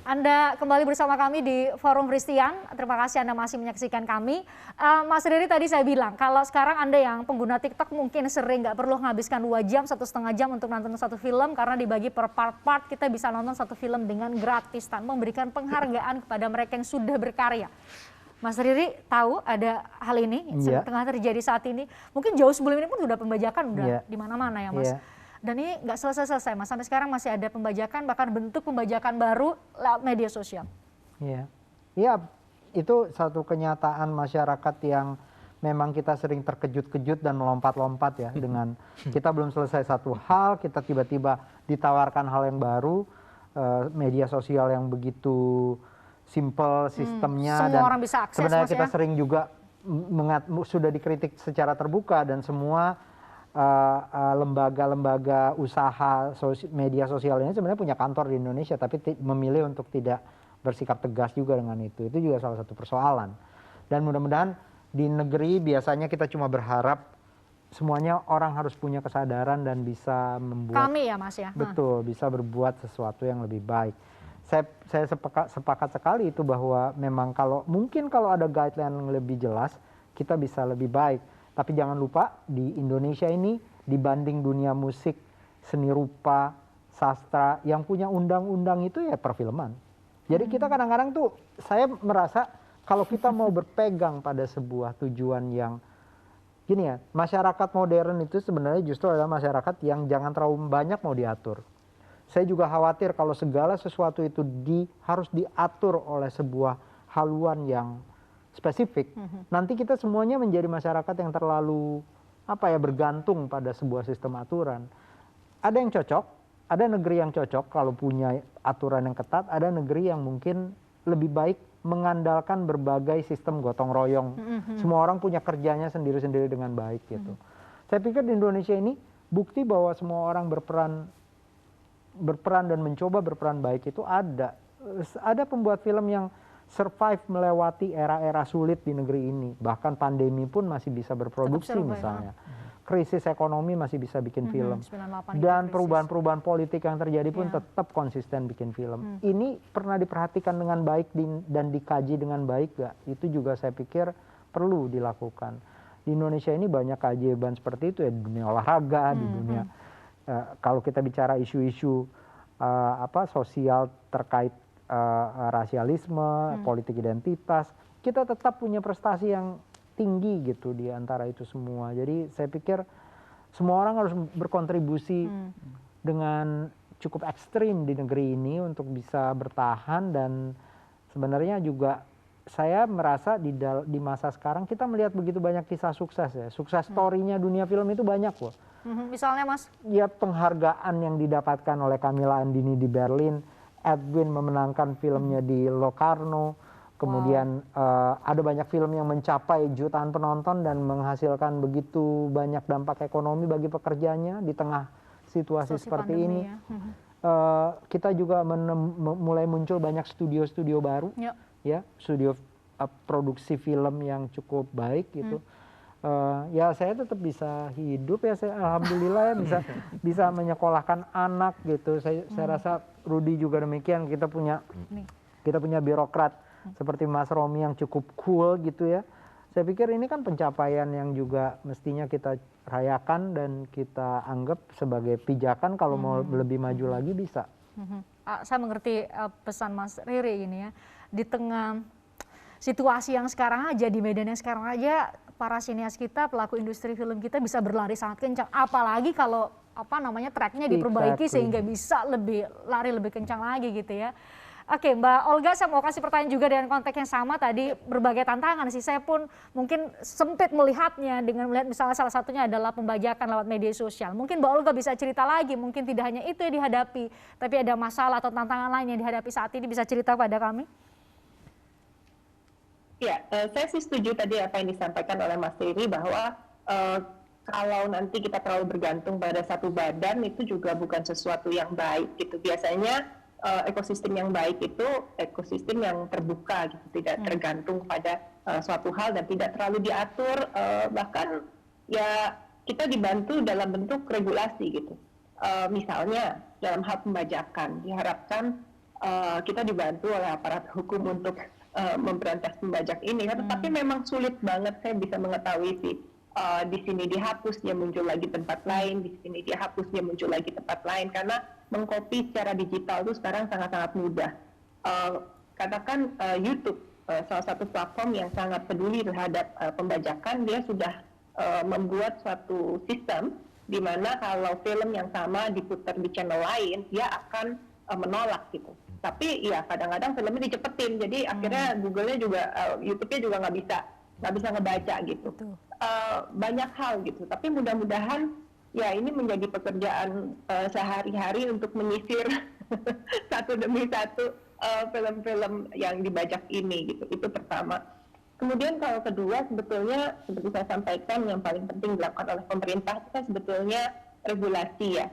Anda kembali bersama kami di Forum Christian. Terima kasih Anda masih menyaksikan kami. Mas Riri tadi saya bilang, kalau sekarang Anda yang pengguna TikTok mungkin sering nggak perlu menghabiskan 2 jam, 1,5 jam untuk nonton satu film, karena dibagi per part-part kita bisa nonton satu film dengan gratis tanpa memberikan penghargaan kepada mereka yang sudah berkarya. Mas Riri tahu ada hal ini yang tengah terjadi saat ini. Mungkin jauh sebelum ini pun sudah pembajakan di mana-mana ya Mas. Dan ini nggak selesai-selesai Mas, sampai sekarang masih ada pembajakan, bahkan bentuk pembajakan baru lewat media sosial. Iya, itu satu kenyataan masyarakat yang memang kita sering terkejut-kejut dan melompat-lompat ya. Dengan kita belum selesai satu hal, kita tiba-tiba ditawarkan hal yang baru, media sosial yang begitu simple sistemnya. Semua orang bisa akses, sebenarnya Mas, kita ya? sering juga sudah dikritik secara terbuka, dan semua lembaga-lembaga usaha media sosial ini sebenarnya punya kantor di Indonesia, tapi memilih untuk tidak bersikap tegas juga dengan itu. Itu juga salah satu persoalan. Dan mudah-mudahan di negeri biasanya kita cuma berharap semuanya orang harus punya kesadaran dan bisa membuat. Kami ya Mas ya. Betul, bisa berbuat sesuatu yang lebih baik. Saya sepakat sekali itu bahwa memang mungkin kalau ada guideline yang lebih jelas, kita bisa lebih baik. Tapi jangan lupa di Indonesia ini dibanding dunia musik, seni rupa, sastra, yang punya undang-undang itu ya perfilman. Jadi kita kadang-kadang tuh, saya merasa kalau kita mau berpegang pada sebuah tujuan yang gini ya, masyarakat modern itu sebenarnya justru adalah masyarakat yang jangan terlalu banyak mau diatur. Saya juga khawatir kalau segala sesuatu itu harus diatur oleh sebuah haluan yang spesifik, nanti kita semuanya menjadi masyarakat yang terlalu bergantung pada sebuah sistem aturan. Ada yang cocok, ada negeri yang cocok kalau punya aturan yang ketat, ada negeri yang mungkin lebih baik mengandalkan berbagai sistem gotong royong. Semua orang punya kerjanya sendiri-sendiri dengan baik gitu. Saya pikir di Indonesia ini bukti bahwa semua orang berperan dan mencoba berperan baik itu ada. Ada pembuat film yang survive melewati era-era sulit di negeri ini. Bahkan pandemi pun masih bisa berproduksi misalnya. Krisis ekonomi masih bisa bikin film. Dan perubahan-perubahan politik yang terjadi pun tetap konsisten bikin film. Ini pernah diperhatikan dengan baik dan dikaji dengan baik gak? Itu juga saya pikir perlu dilakukan. Di Indonesia ini banyak keajaiban seperti itu ya, di dunia olahraga, di dunia kalau kita bicara isu-isu sosial terkait rasialisme, politik identitas, kita tetap punya prestasi yang tinggi gitu di antara itu semua. Jadi saya pikir semua orang harus berkontribusi dengan cukup ekstrim di negeri ini untuk bisa bertahan. Dan sebenarnya juga saya merasa di masa sekarang kita melihat begitu banyak kisah sukses ya. Sukses story-nya dunia film itu banyak loh. Misalnya Mas? Ya, penghargaan yang didapatkan oleh Camilla Andini di Berlin, Edwin memenangkan filmnya di Locarno, kemudian ada banyak film yang mencapai jutaan penonton dan menghasilkan begitu banyak dampak ekonomi bagi pekerjanya di tengah situasi seperti ini. Kita juga mulai muncul banyak studio-studio baru, ya, studio produksi film yang cukup baik gitu. Ya saya tetap bisa hidup ya, alhamdulillah ya bisa menyekolahkan anak gitu. Saya rasa Rudy juga demikian. Kita punya birokrat seperti Mas Romi yang cukup cool gitu ya. Saya pikir ini kan pencapaian yang juga mestinya kita rayakan dan kita anggap sebagai pijakan kalau mau lebih maju lagi bisa. Saya mengerti pesan Mas Riri ini ya. Di tengah situasi yang sekarang aja, di medan yang sekarang aja, para sinias kita, pelaku industri film kita bisa berlari sangat kencang. Apalagi kalau tracknya diperbaiki sehingga bisa lari lebih kencang lagi gitu ya. Oke, Mbak Olga, saya mau kasih pertanyaan juga dengan konteks yang sama tadi, berbagai tantangan sih. Saya pun mungkin sempit melihatnya dengan melihat misalnya salah satunya adalah pembajakan lewat media sosial. Mungkin Mbak Olga bisa cerita lagi, mungkin tidak hanya itu yang dihadapi, tapi ada masalah atau tantangan lain yang dihadapi saat ini, bisa cerita pada kami? Ya, saya sih setuju tadi apa yang disampaikan oleh Mas Riri bahwa kalau nanti kita terlalu bergantung pada satu badan itu juga bukan sesuatu yang baik gitu. Biasanya ekosistem yang baik itu ekosistem yang terbuka gitu, tidak tergantung pada suatu hal dan tidak terlalu diatur, bahkan ya kita dibantu dalam bentuk regulasi gitu. Misalnya dalam hal pembajakan diharapkan kita dibantu oleh aparat hukum untuk memberantas pembajak ini. Tetapi memang sulit banget saya bisa mengetahui sih. Di sini dihapus, dia muncul lagi tempat lain, di sini dihapus, dia muncul lagi tempat lain, karena mengcopy secara digital itu sekarang sangat-sangat mudah. Katakan YouTube, salah satu platform yang sangat peduli terhadap pembajakan, dia sudah membuat suatu sistem di mana kalau film yang sama diputar di channel lain, dia akan menolak gitu. Tapi ya kadang-kadang filmnya dicepetin, jadi akhirnya Google-nya juga, YouTube-nya juga nggak bisa ngebaca gitu. Banyak hal gitu, tapi mudah-mudahan ya ini menjadi pekerjaan sehari-hari untuk menyisir satu demi satu film-film yang dibajak ini gitu. Itu pertama. Kemudian kalau kedua, sebetulnya seperti saya sampaikan, yang paling penting dilakukan oleh pemerintah itu kan sebetulnya regulasi ya.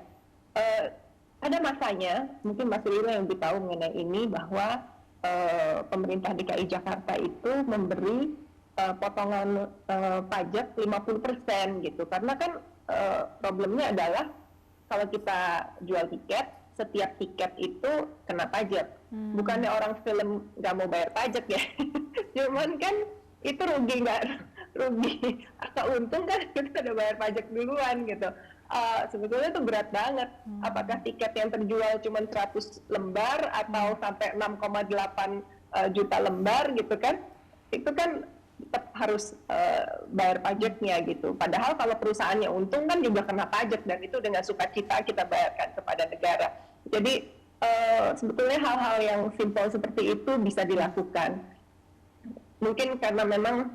Ada masanya, mungkin Mas Riro yang lebih tahu mengenai ini, bahwa pemerintah DKI Jakarta itu memberi potongan pajak 50% gitu. Karena kan problemnya adalah kalau kita jual tiket, setiap tiket itu kena pajak. Bukannya orang film nggak mau bayar pajak ya, cuman kan itu rugi atau untung kan kita udah bayar pajak duluan gitu. Sebetulnya itu berat banget. Apakah tiket yang terjual cuma 100 lembar atau sampai 6,8 juta lembar gitu kan, itu kan tetap harus bayar pajaknya gitu. Padahal kalau perusahaannya untung kan juga kena pajak, dan itu dengan sukacita kita bayarkan kepada negara. Jadi sebetulnya hal-hal yang simpel seperti itu bisa dilakukan. Mungkin karena memang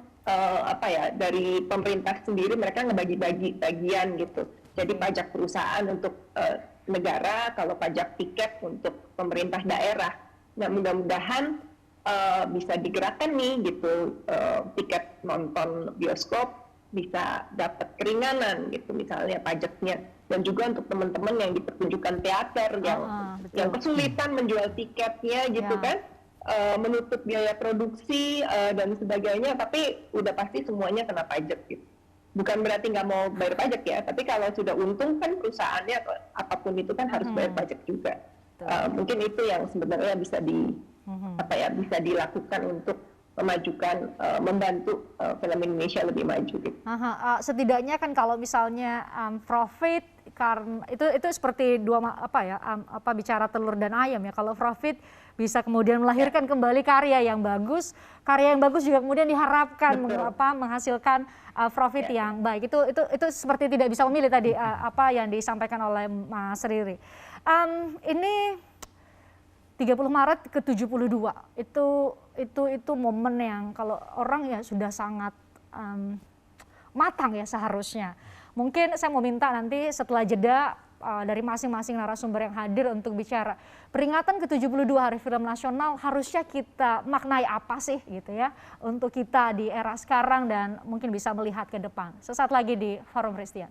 dari pemerintah sendiri mereka ngebagi-bagi bagian gitu. Jadi pajak perusahaan untuk negara, kalau pajak tiket untuk pemerintah daerah. Nah, mudah-mudahan bisa digerakkan nih gitu, tiket nonton bioskop bisa dapat keringanan gitu misalnya pajaknya. Dan juga untuk teman-teman yang di pertunjukan teater yang kesulitan menjual tiketnya gitu kan, menutup biaya produksi dan sebagainya, tapi udah pasti semuanya kena pajak gitu. Bukan berarti nggak mau bayar pajak ya, tapi kalau sudah untung kan perusahaannya apapun itu kan harus bayar pajak juga. Mungkin itu yang sebenarnya bisa bisa dilakukan untuk memajukan, membantu film Indonesia lebih maju gitu. Setidaknya kan kalau misalnya profit, karena itu seperti bicara telur dan ayam ya. Kalau profit bisa kemudian melahirkan kembali karya yang bagus juga kemudian diharapkan menghasilkan profit yang baik. Itu seperti tidak bisa memilih tadi apa yang disampaikan oleh Mas Riri. Ini 30 Maret ke-72 itu momen yang kalau orang ya sudah sangat matang ya seharusnya. Mungkin saya mau minta nanti setelah jeda dari masing-masing narasumber yang hadir untuk bicara peringatan ke-72 Hari Film Nasional harusnya kita maknai apa sih gitu ya untuk kita di era sekarang dan mungkin bisa melihat ke depan. Sesaat lagi di Forum Christian.